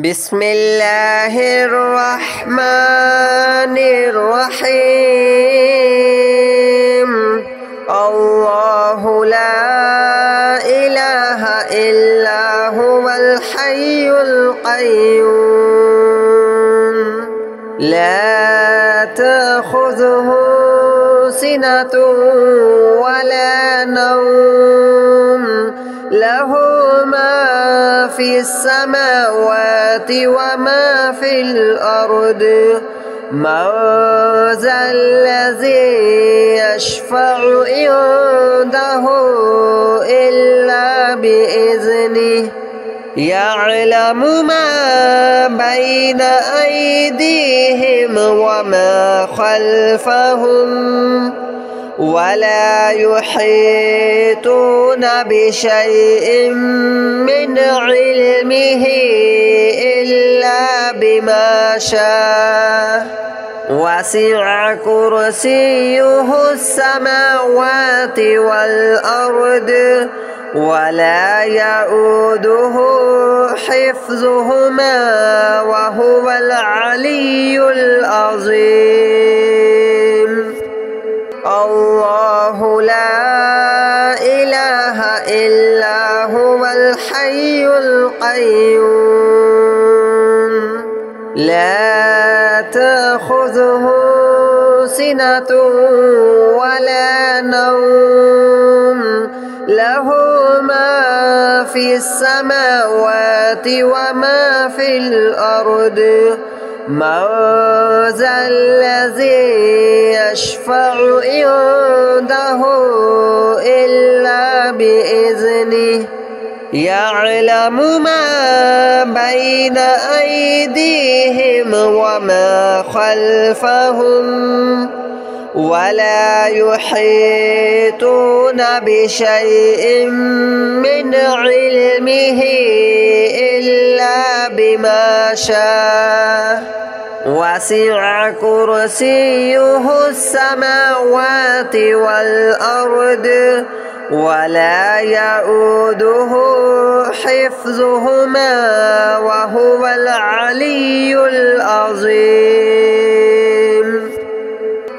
بسم الله الرحمن الرحيم. الله لا إله إلا هو الحي القيوم لا تأخذه سنة ولا نوم له ما في السماوات وما في الأرض من ذا الذي يشفع عنده إلا بإذنه يعلم ما بين أيديهم وما خلفهم ولا يحيطون بشيء من علمه إلا بما شاء وسع كرسيه السماوات والأرض ولا يؤوده حفظهما وهو العلي العظيم. الله لا إله إلا هو الحي القيوم لا تأخذه سنة ولا نوم له ما في السماوات وما في الأرض من ذا الذي يشفع عنده إلا بإذنه يعلم ما بين أيديهم وما خلفهم ولا يحيطون بشيء من علمه إلا بما شاء وسع كرسيه السماوات والأرض ولا يؤوده حفظهما وهو العلي العظيم.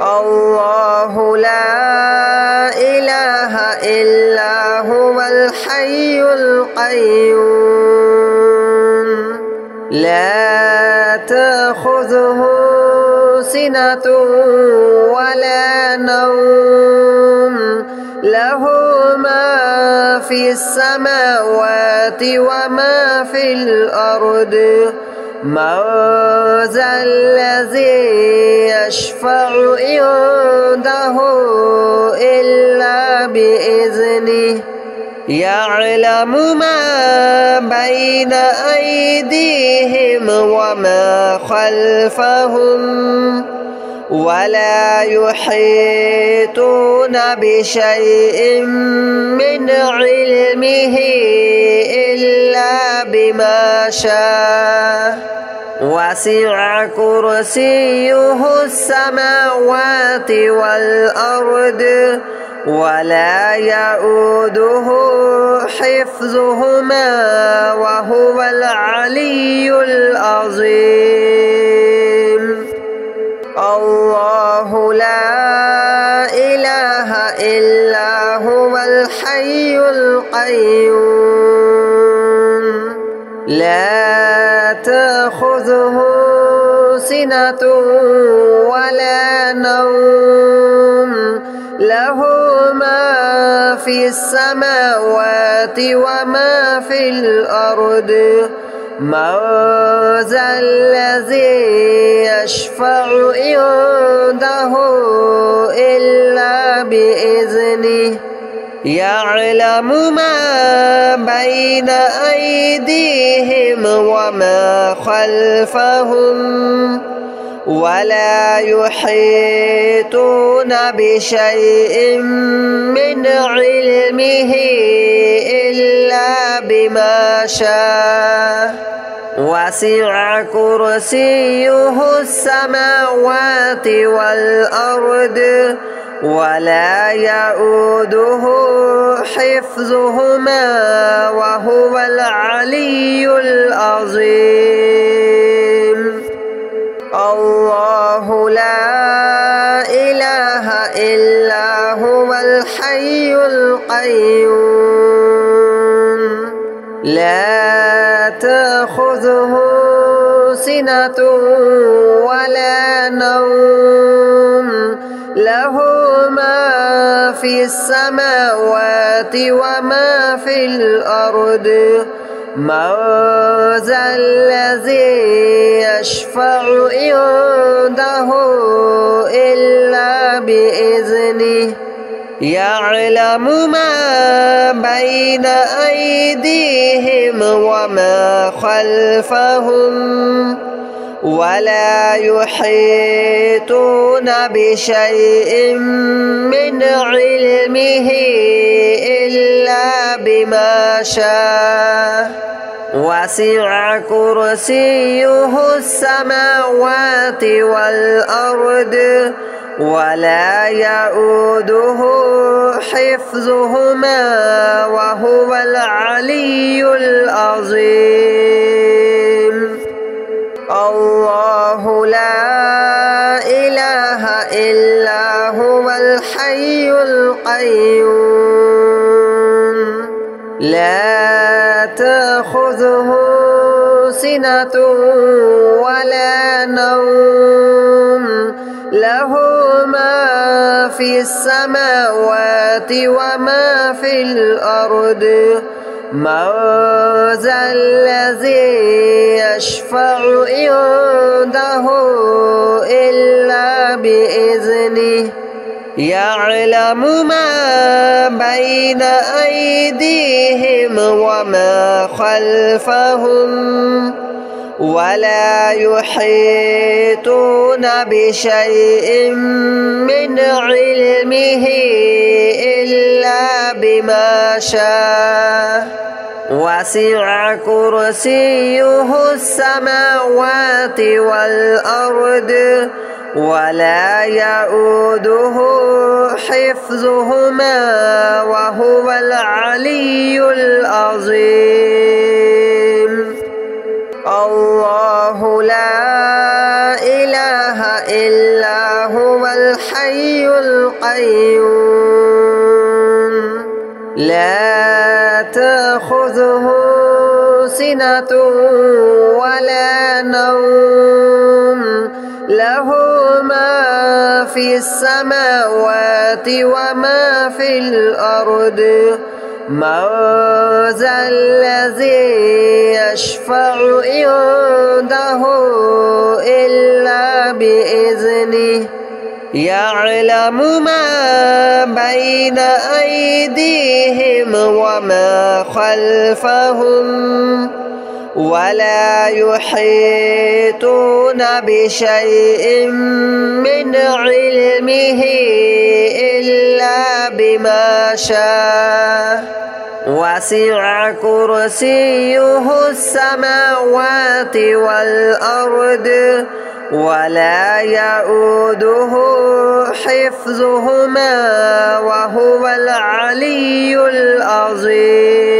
الله لا إله إلا هو الحي القيوم لا تأخذه سنة ولا نوم له ما في السماوات وما في الأرض من ذا الذي يشفع عنده إلا بإذنه يعلم ما بين أيديهم وما خلفهم ولا يحيطون بشيء من علمه إلا بما شاء وسع كرسيه السماوات والأرض ولا يؤوده حفظهما وهو العلي العظيم. الله لا إله إلا هو الحي القيوم لا تأخذه سنة ولا نوم له ما في السماوات وما في الأرض من ذا الذي يشفع عنده إلا بإذنه يعلم ما بين أيديهم وما خلفهم ولا يحيطون بشيء من علمه إلا بما شاء وسع كرسيه السماوات والأرض ولا يؤوده حفظهما وهو العلي العظيم. الحي القيوم لا تأخذه سنة ولا نوم له ما في السماوات وما في الأرض من ذا الذي يشفع عنده إلا بإذنه يعلم ما بين أيديهم وما خلفهم ولا يحيطون بشيء من علمه إلا بما شاء وسع كرسيه السماوات والأرض ولا يؤوده حفظهما وهو العلي العظيم الله لا إله إلا هو الحي القيوم لا تأخذه سنة ولا نوم له ما في السماوات وما في الأرض من ذا الذي يشفع عنده إلا بإذنه يعلم ما بين أيديهم وما خلفهم ولا يحيطون بشيء من علمه إلا بما شاء وسع كرسيه السماوات والأرض ولا يؤوده حفظهما وهو العلي العظيم الله لا إله إلا هو الحي القيوم لا تأخذه سنة ولا نوم له ما في السماوات وما في الأرض من ذا الذي يشفع عنده إلا بإذنه يعلم ما بين أيديهم وما خلفهم ولا يحيطون بشيء من علمه إلا بما شاء وسع كرسيه السماوات والأرض ولا يؤوده حفظهما وهو العلي العظيم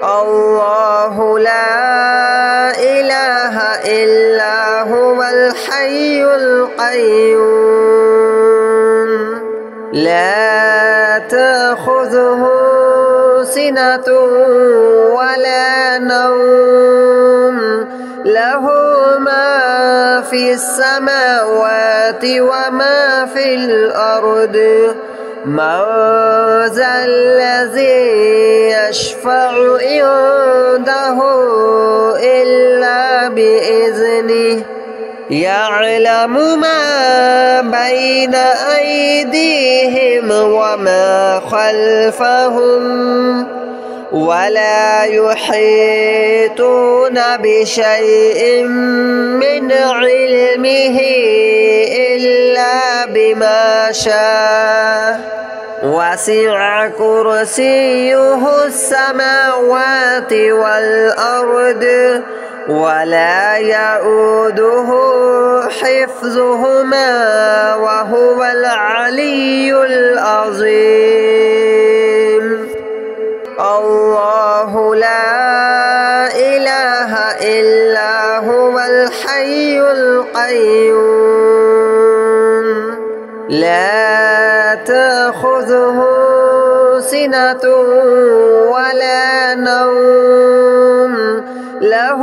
الله لا إله إلا هو الحي القيوم لا تأخذه سنة ولا نوم له ما في السماوات وما في الأرض من ذا الذي يشفع عنده إلا بإذنه يعلم ما بين أيديهم وما خلفهم ولا يحيطون بشيء من علمه إلا بما شاء وسع كرسيه السماوات والأرض ولا يؤوده حفظهما وهو العلي العظيم الله لا إله إلا هو الحي القيوم لا تأخذه سنة ولا نوم له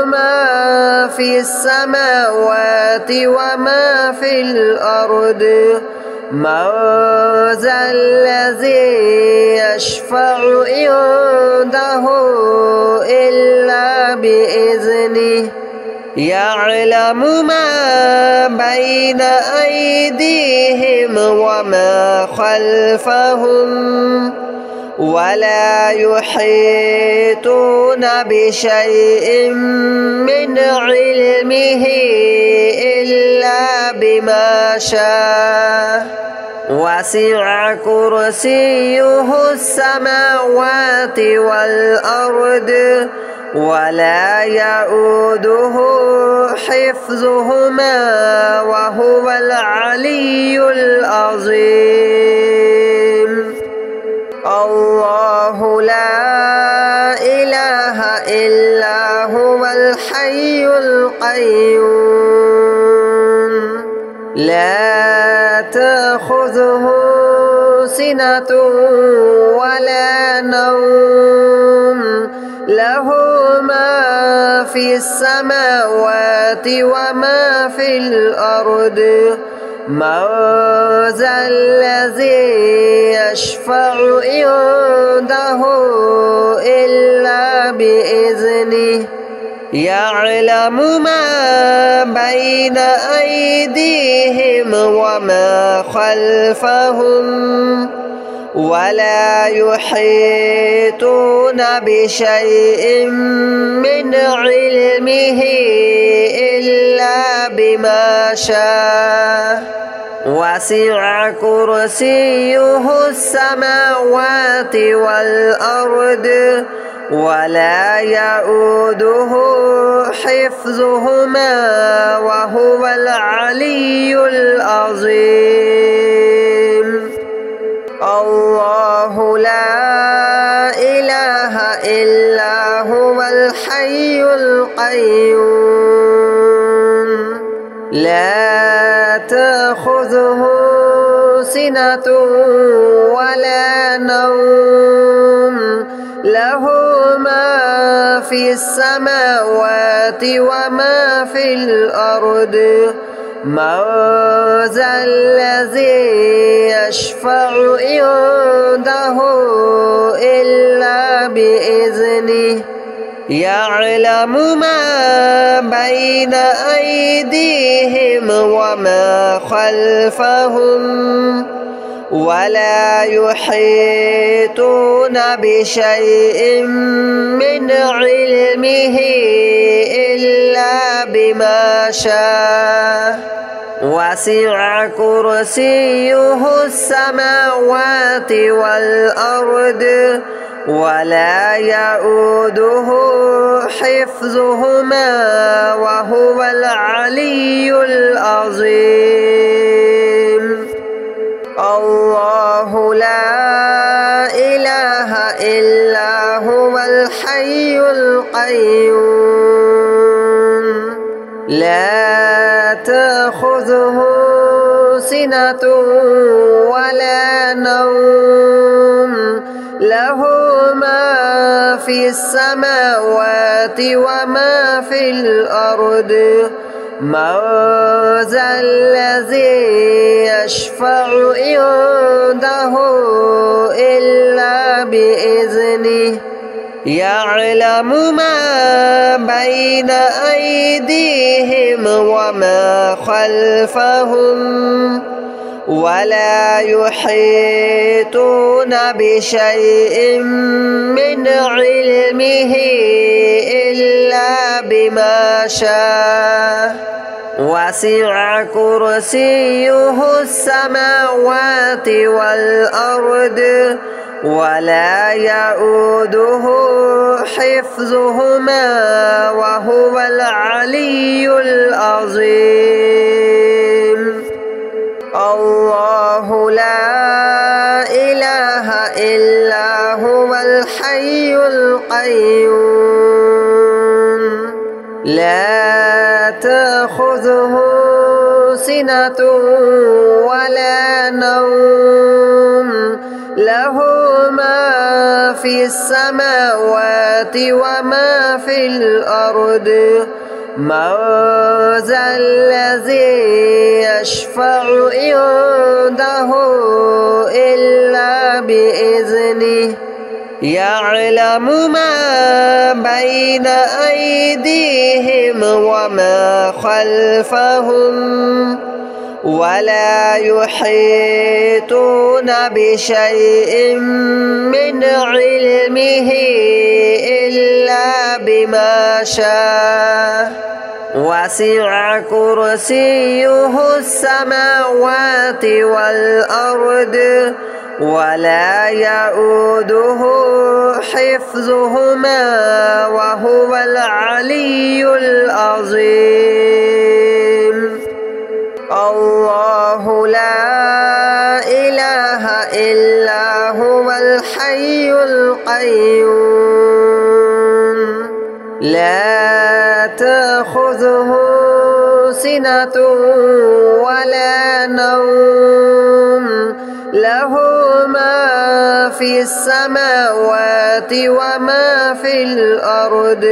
ما في السماوات وما في الأرض من ذا الذي يشفع عنده إلا بإذنه يعلم ما بين أيديهم وما خلفهم ولا يحيطون بشيء من علمه إلا بما شاء وسع كرسيه السماوات والأرض ولا يؤوده حفظهما وهو العلي العظيم الله لا إله إلا هو الحي القيوم لا تأخذه سنة ولا نوم له ما في السماوات وما في الأرض من ذا الذي يشفع عنده إلا بإذنه يعلم ما بين أيديهم وما خلفهم ولا يحيطون بشيء من علمه إلا بما شاء وسع كرسيه السماوات والأرض ولا يؤوده حفظهما وهو العلي العظيم الله لا إله إلا هو الحي القيوم لا تأخذه سنة ولا نوم له ما في السماوات وما في الأرض من ذا الذي يشفع عنده إلا بإذنه يعلم ما بين أيديهم وما خلفهم ولا يحيطون بشيء من علمه إلا بما شاء وسع كرسيه السماوات والأرض ولا يؤوده حفظهما وهو العلي العظيم الله لا إله إلا هو الحي القيوم لا تأخذه سنة ولا نوم له ما في السماوات وما في الأرض من ذا الذي يشفع عنده إلا بإذنه يعلم ما بين أيديهم وما خلفهم ولا يحيطون بشيء من علمه إلا بما شاء وسع كرسيه السماوات والأرض ولا يؤوده حفظهما وهو العلي العظيم الله لا إله إلا هو الحي القيوم لا تأخذه سنة ولا نوم له ما في السماوات وما في الأرض من ذا الذي يشفع عنده إلا بإذنه يعلم ما بين أيديهم وما خلفهم ولا يحيطون بشيء من علمه إلا بما شاء وسع كرسيه السماوات والأرض ولا يؤوده حفظهما وهو العلي العظيم الله لا إله إلا هو الحي القيوم لا تأخذه سنة ولا نوم له ما في السماوات وما في الأرض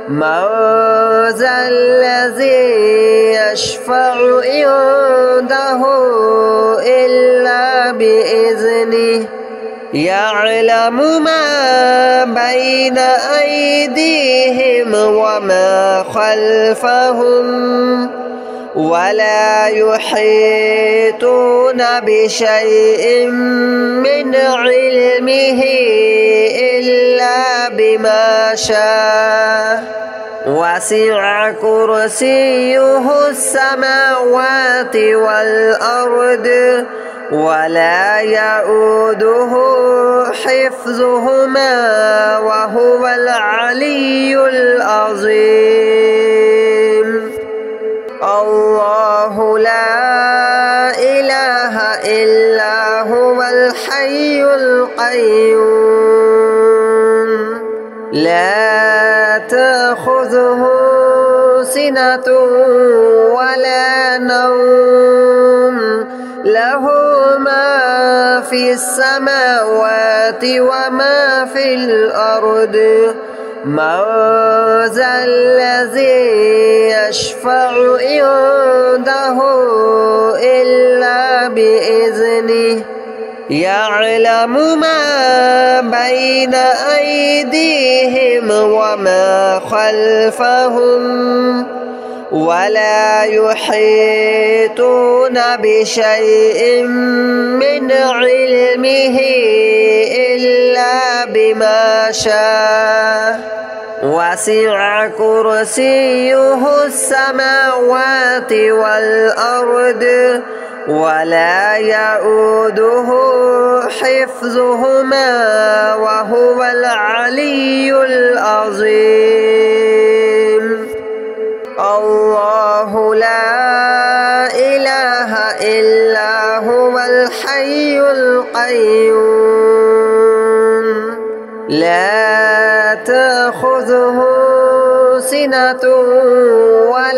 من ذا الذي يشفع عنده إلا بإذنه يعلم ما بين أيديهم وما خلفهم ولا يحيطون بشيء من علمه إلا بما شاء وسع كرسيه السماوات والأرض ولا يؤوده حفظهما وهو العلي العظيم الله لا إله إلا هو الحي القيوم لا تأخذه سنة ولا نوم له ما في السماوات وما في الأرض من ذا الذي يشفع عنده إلا بإذنه يعلم ما بين أيديهم وما خلفهم ولا يحيطون بشيء من علمه إلا بما شاء وسع كرسيه السماوات والأرض ولا يؤوده حفظهما وهو العلي العظيم الله لا إله إلا هو الحي القيوم لا تأخذه سنة ولا